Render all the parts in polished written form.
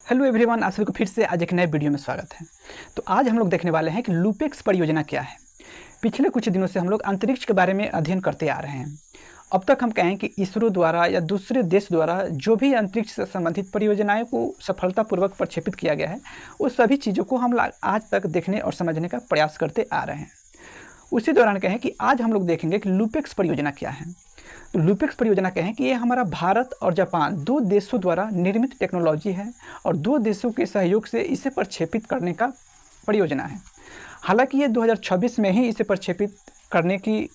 Hello everyone, आप सभी को फिर से आज एक नए वीडियो में स्वागत है। तो आज हम लोग देखने वाले हैं कि लूपेक्स परियोजना क्या है। पिछले कुछ दिनों से हम लोग अंतरिक्ष के बारे में अध्ययन करते आ रहे हैं। अब तक हम कहें कि इसरो द्वारा या दूसरे देश द्वारा जो भी अंतरिक्ष से संबंधित परियोजनाओं को सफलतापूर्वक प्रक्षेपित किया गया है, उस सभी चीज़ों को हम आज तक देखने और समझने का प्रयास करते आ रहे हैं। उसी दौरान कहें कि आज हम लोग देखेंगे कि लूपेक्स परियोजना क्या है। तो लूपेक्स परियोजना कहें कि ये हमारा भारत और जापान दो देशों द्वारा निर्मित टेक्नोलॉजी है और दो देशों के सहयोग से इसे प्रक्षेपित करने का परियोजना है। हालांकि ये 2026 में ही इसे प्रक्षेपित करने की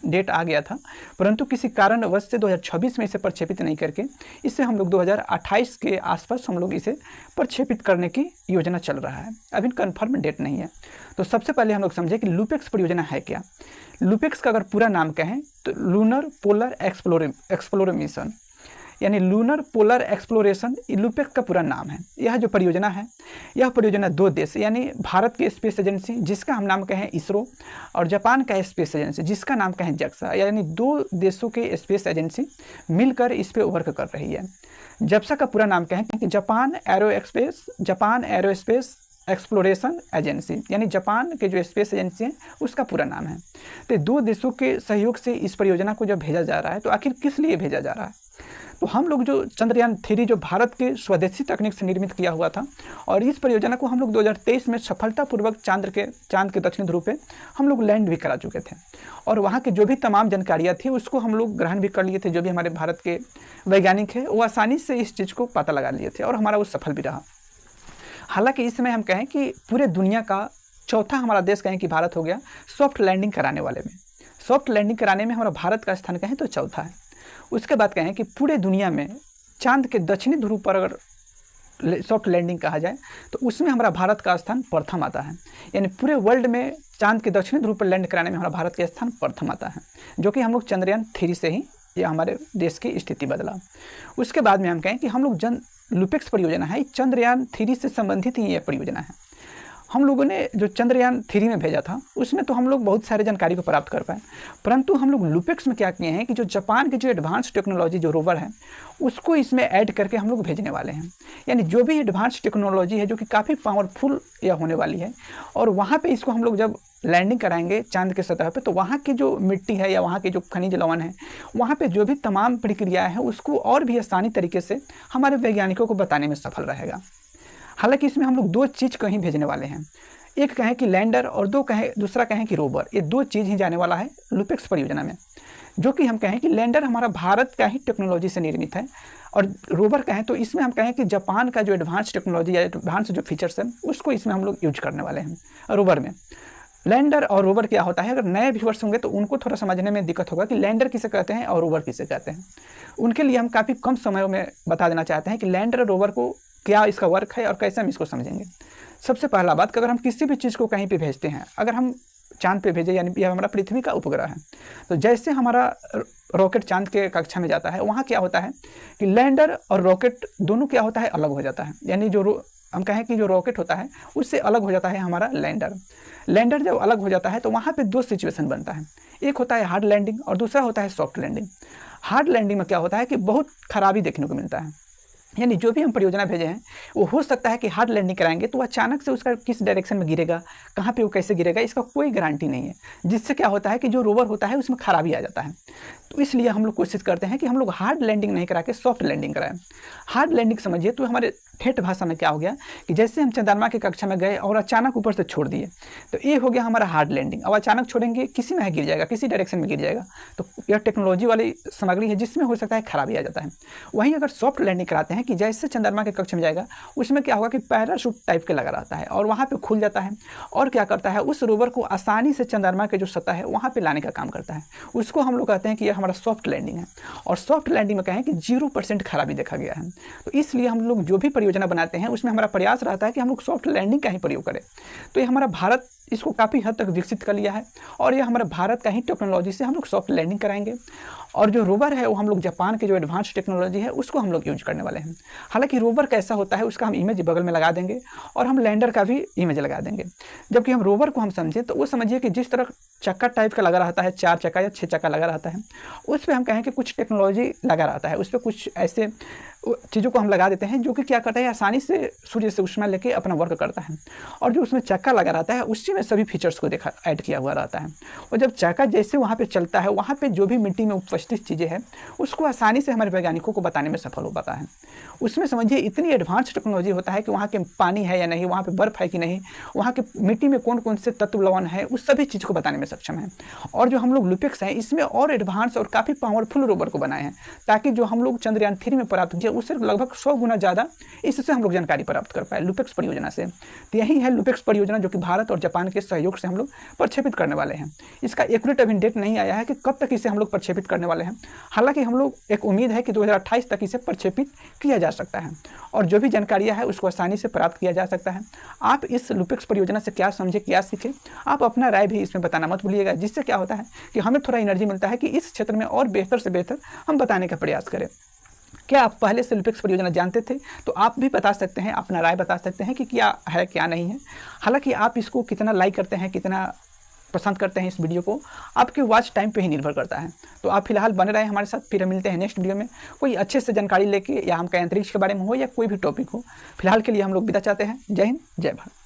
डेट आ गया था, परंतु किसी कारणवश से 2026 में इसे प्रक्षेपित नहीं करके इसे हम लोग 2028 के आसपास हम लोग इसे प्रक्षेपित करने की योजना चल रहा है। अभी कन्फर्म डेट नहीं है। तो सबसे पहले हम लोग समझे कि लूपेक्स परियोजना है क्या। लूपेक्स का अगर पूरा नाम कहें तो लूनर पोलर एक्सप्लोर मिशन, यानी लूनर पोलर एक्सप्लोरेशन लूपेक्स का पूरा नाम है। यह जो परियोजना है, यह परियोजना दो देश यानी भारत की स्पेस एजेंसी जिसका हम नाम कहें इसरो और जापान का स्पेस एजेंसी जिसका नाम कहें जक्सा, यानी दो देशों के स्पेस एजेंसी मिलकर इस पर वर्क कर रही है। जप्सा का पूरा नाम कहें कि जापान एरोस्पेस एक्सप्लोरेशन एजेंसी, यानी जापान के जो स्पेस एजेंसी है उसका पूरा नाम है। तो दो देशों के सहयोग से इस परियोजना को जब भेजा जा रहा है तो आखिर किस लिए भेजा जा रहा है। तो हम लोग जो चंद्रयान-3 जो भारत के स्वदेशी तकनीक से निर्मित किया हुआ था और इस परियोजना को हम लोग 2023 में सफलतापूर्वक चांद के दक्षिणी ध्रुव पे हम लोग लैंड भी करा चुके थे और वहाँ की जो भी तमाम जानकारियाँ थी उसको हम लोग ग्रहण भी कर लिए थे। जो भी हमारे भारत के वैज्ञानिक हैं वो आसानी से इस चीज़ को पता लगा लिए थे और हमारा वो सफल भी रहा। हालांकि इस समय हम कहें कि पूरे दुनिया का चौथा हमारा देश कहें कि भारत हो गया सॉफ्ट लैंडिंग कराने वाले में। सॉफ्ट लैंडिंग कराने में हमारा भारत का स्थान कहें तो चौथा है। उसके बाद कहें कि पूरे दुनिया में चांद के दक्षिणी ध्रुव पर अगर सॉफ्ट लैंडिंग कहा जाए तो उसमें हमारा भारत का स्थान प्रथम आता है। यानी पूरे वर्ल्ड में चांद के दक्षिणी ध्रुव पर लैंड कराने में हमारा भारत का स्थान प्रथम आता है, जो कि हम लोग चंद्रयान-3 से ही यह हमारे देश की स्थिति बदला। उसके बाद में हम कहें कि हम लोग लूपेक्स परियोजना है, चंद्रयान-3 से संबंधित ही यह परियोजना है। हम लोगों ने जो चंद्रयान-3 में भेजा था उसमें तो हम लोग बहुत सारे जानकारी को प्राप्त कर पाए, परंतु हम लोग लूपेक्स में क्या किए हैं कि जो जापान की जो एडवांस टेक्नोलॉजी जो रोवर है उसको इसमें ऐड करके हम लोग भेजने वाले हैं। यानी जो भी एडवांस टेक्नोलॉजी है जो कि काफ़ी पावरफुल यह होने वाली है और वहाँ पे इसको हम लोग जब लैंडिंग कराएंगे चांद के सतह पे तो वहाँ की जो मिट्टी है या वहाँ के जो खनिज लवण है वहाँ पे जो भी तमाम प्रक्रियाएँ हैं उसको और भी आसानी तरीके से हमारे वैज्ञानिकों को बताने में सफल रहेगा। हालांकि इसमें हम लोग दो चीज़ कहीं भेजने वाले हैं, एक कहें कि लैंडर और दूसरा कहें कि रोवर। ये दो चीज़ ही जाने वाला है लूपेक्स परियोजना में, जो कि हम कहें कि लैंडर हमारा भारत का ही टेक्नोलॉजी से निर्मित है और रोवर कहें तो इसमें हम कहें कि जापान का जो एडवांस टेक्नोलॉजी या एडवांस जो फीचर्स है उसको इसमें हम लोग यूज करने वाले हैं रोवर में। लैंडर और रोवर क्या होता है, अगर नए व्यूअर्स होंगे तो उनको थोड़ा समझने में दिक्कत होगा कि लैंडर किसे कहते हैं और रोवर किसे कहते हैं। उनके लिए हम काफ़ी कम समय में बता देना चाहते हैं कि लैंडर और रोवर को क्या इसका वर्क है और कैसे हम इसको समझेंगे। सबसे पहला बात कि अगर हम किसी भी चीज़ को कहीं पे भेजते हैं, अगर हम चांद पे भेजें यानी यह हमारा पृथ्वी का उपग्रह है, तो जैसे हमारा रॉकेट चांद के कक्षा में जाता है वहाँ क्या होता है कि लैंडर और रॉकेट दोनों क्या होता है अलग हो जाता है। यानी जो हम कहें कि जो रॉकेट होता है उससे अलग हो जाता है हमारा लैंडर। लैंडर जब अलग हो जाता है तो वहाँ पे दो सिचुएशन बनता है, एक होता है हार्ड लैंडिंग और दूसरा होता है सॉफ्ट लैंडिंग। हार्ड लैंडिंग में क्या होता है कि बहुत खराबी देखने को मिलता है। यानी जो भी हम परियोजना भेजे हैं वो हो सकता है कि हार्ड लैंडिंग कराएंगे तो अचानक से उसका किस डायरेक्शन में गिरेगा, कहाँ पे वो कैसे गिरेगा, इसका कोई गारंटी नहीं है, जिससे क्या होता है कि जो रोवर होता है उसमें खराबी आ जाता है। तो इसलिए हम लोग कोशिश करते हैं कि हम लोग हार्ड लैंडिंग नहीं करा के सॉफ्ट लैंडिंग कराएं। हार्ड लैंडिंग समझिए तो हमारे ठेठ भाषा में क्या हो गया कि जैसे हम चंद्रमा की कक्षा में गए और अचानक ऊपर से छोड़ दिए तो ये हो गया हमारा हार्ड लैंडिंग। अब अचानक छोड़ेंगे किसी में गिर जाएगा, किसी डायरेक्शन में गिर जाएगा, तो यह टेक्नोलॉजी वाली सामग्री है जिसमें हो सकता है खराबी आ जाता है। वहीं अगर सॉफ्ट लैंडिंग कराते हैं कि जैसे चंद्रमा के कक्षा में जाएगा उसमें क्या होगा कि पैराशूट टाइप के लगा रहता है और वहाँ पर खुल जाता है और क्या करता है उस रोवर को आसानी से चंद्रमा के जो सतह है वहाँ पर लाने का काम करता है। उसको हम लोग कहते हैं कि यह हमारा सॉफ्ट लैंडिंग है और सॉफ्ट लैंडिंग में कहें कि 0% खराबी देखा गया है। तो इसलिए हम लोग जो भी परियोजना बनाते हैं उसमें हमारा प्रयास रहता है कि हम लोग सॉफ्ट लैंडिंग का ही प्रयोग करें। तो ये हमारा भारत इसको काफ़ी हद तक विकसित कर लिया है और ये हमारे भारत का ही टेक्नोलॉजी से हम लोग सॉफ्ट लैंडिंग कराएंगे और जो रोवर है वो हम लोग जापान के जो एडवांस टेक्नोलॉजी है उसको हम लोग यूज करने वाले हैं। हालांकि रोवर कैसा होता है उसका हम इमेज बगल में लगा देंगे और हम लैंडर का भी इमेज लगा देंगे। जबकि हम रोवर को हम समझें तो वो समझिए कि जिस तरह चक्का टाइप का लगा रहता है, 4 चक्का या 6 चक्का लगा रहता है, उस पर हम कहें कि कुछ टेक्नोलॉजी लगा रहता है, उस पर कुछ ऐसे चीज़ों को हम लगा देते हैं, जो कि क्या करता है, आसानी से सूर्य से ऊष्मा लेके अपना वर्क करता है। और जो उसमें चक्का लगा रहता है उसी में सभी फीचर्स को देखा ऐड किया हुआ रहता है। और जब चक्का जैसे वहाँ पे चलता है, वहाँ पे जो भी मिट्टी में उपस्थित चीज़ें हैं उसको आसानी से हमारे वैज्ञानिकों को बताने में सफल हो पाता है। उसमें समझिए इतनी एडवांस टेक्नोलॉजी होता है कि वहाँ के पानी है या नहीं, वहाँ पे बर्फ़ है कि नहीं, वहाँ के मिट्टी में कौन कौन से तत्व लवण है, उस सभी चीज़ को बताने में सक्षम है। और जो हम लोग लुपेक्स हैं, इसमें और एडवांस और काफ़ी पावरफुल रोवर को बनाए हैं, ताकि जो हम लोग चंद्रयान 3 में प्राप्त किया उससे लगभग 100 गुना ज़्यादा इससे हम लोग जानकारी प्राप्त कर पाए लुपेक्स परियोजना से। तो यही है लुपेक्स परियोजना, जो कि भारत और जापान के सहयोग से हम लोग प्रक्षेपित करने वाले हैं। इसका एक्यूरेट अभी डेट नहीं आया है कि कब तक इसे हम लोग प्रक्षेपित करने वाले हैं। हालांकि हम लोग एक उम्मीद है कि 2028 तक इसे प्रक्षेपित किया जा सकता है, और जो भी जानकारियाँ है उसको आसानी से प्राप्त किया जा सकता है। आप इस लुपेक्स परियोजना से क्या समझे, क्या सीखे, आप अपना राय भी इसमें बताना मत भूलिएगा, जिससे क्या होता है कि हमें थोड़ा एनर्जी मिलता है कि इस क्षेत्र में और बेहतर से बेहतर हम बताने का प्रयास करें। क्या आप पहले से लुपेक्स परियोजना जानते थे? तो आप भी बता सकते हैं, अपना राय बता सकते हैं कि क्या है क्या नहीं है। हालांकि आप इसको कितना लाइक करते हैं, कितना पसंद करते हैं इस वीडियो को, आपके वॉच टाइम पे ही निर्भर करता है। तो आप फिलहाल बने रहें हमारे साथ, फिर मिलते हैं नेक्स्ट वीडियो में कोई अच्छे से जानकारी लेके, या हम कहीं अंतरिक्ष के बारे में हो या कोई भी टॉपिक हो। फिलहाल के लिए हम लोग विदा चाहते हैं। जय हिंद, जय भारत।